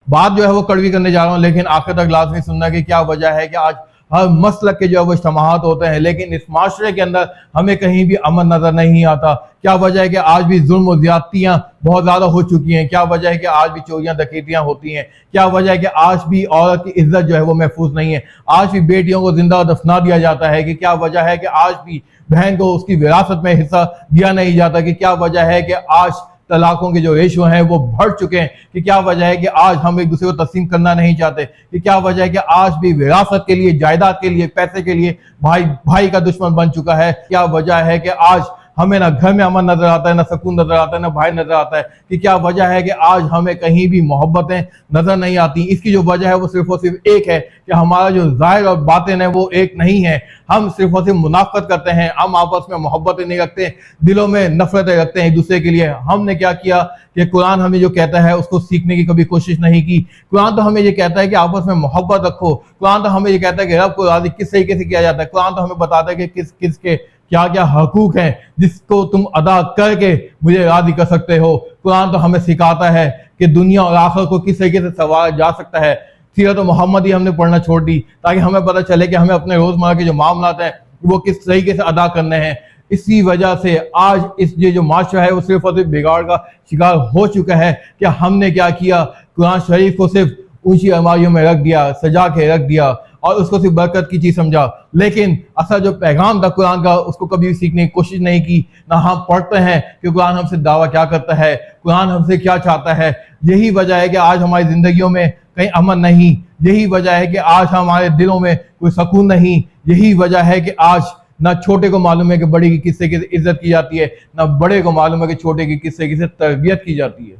बात जो है वो कड़वी करने जा रहा हूँ, लेकिन आखिर तक लाजमी सुनना कि क्या वजह है कि आज हर मसलक के जो है वो इज्तिमाअत होते हैं, लेकिन इस माशरे के अंदर हमें कहीं भी अमन नजर नहीं आता। क्या वजह है कि आज भी जुल्म और ज्यादतियां बहुत ज्यादा हो चुकी हैं? क्या वजह है कि आज भी चोरियां डकैतियां होती हैं? क्या वजह है कि आज भी औरत की इज्जत जो है वो महफूज नहीं है? आज भी बेटियों को जिंदा दफना दिया जाता है? कि क्या वजह है कि आज भी बहन को उसकी विरासत में हिस्सा दिया नहीं जाता? कि क्या वजह है कि आज तलाकों के जो रेशो हैं वो बढ़ चुके हैं? कि क्या वजह है कि आज हम एक दूसरे को तस्लीम करना नहीं चाहते? कि क्या वजह है कि आज भी विरासत के लिए, जायदाद के लिए, पैसे के लिए भाई भाई का दुश्मन बन चुका है? क्या वजह है कि आज हमें ना घर में अमन नजर आता है, ना सुकून नजर आता है, ना भाई नजर आता है? कि क्या वजह है कि आज हमें कहीं भी मोहब्बतें नजर नहीं आती? इसकी जो वजह है वो सिर्फ और सिर्फ एक है कि हमारा जो ज़ाहिर और बातिन है वो एक नहीं है। हम सिर्फ और सिर्फ मुनाफकत करते हैं, हम आपस में मोहब्बतें नहीं रखते, दिलों में नफरतें रखते हैं एक दूसरे के लिए। हमने क्या किया कि कुरान हमें जो कहता है उसको सीखने की कभी कोशिश नहीं की। कुरान तो हमें ये कहता है कि आपस में मोहब्बत रखो। कुरान तो हमें ये कहता है कि रब को राज़ी किस तरीके से किया जाता है। कुरान तो हमें बताता है कि किस किस के क्या क्या हकूक हैं जिसको तुम अदा करके मुझे राज़ी कर सकते हो। कुरान तो हमें सिखाता है कि दुनिया और आखिरत को किस तरीके से संवारा जा सकता है। सीरत मोहम्मद ही हमने पढ़ना छोड़ दी ताकि हमें पता चले कि हमें अपने रोजमर्रा के जो मामलात हैं वो किस तरीके से अदा करने हैं। इसी वजह से आज इस ये जो माशरा है वो सिर्फ और सिर्फ बिगाड़ का शिकार हो चुका है कि हमने क्या किया, कुरान शरीफ को सिर्फ ऊंची अलमारियों में रख दिया, सजा के रख दिया और उसको सिर्फ बरकत की चीज समझा, लेकिन असल जो पैगाम था कुरान का उसको कभी सीखने की कोशिश नहीं की। ना हम पढ़ते हैं कि कुरान हमसे दावा क्या करता है, कुरान हमसे क्या चाहता है। यही वजह है कि आज हमारी जिंदगियों में कहीं अमन नहीं, यही वजह है कि आज हमारे दिलों में कोई सुकून नहीं, यही वजह है कि आज ना छोटे को मालूम है कि बड़े की किस तरीके से इज्जत की जाती है, ना बड़े को मालूम है कि छोटे की किस तरीके से तरबियत की जाती है।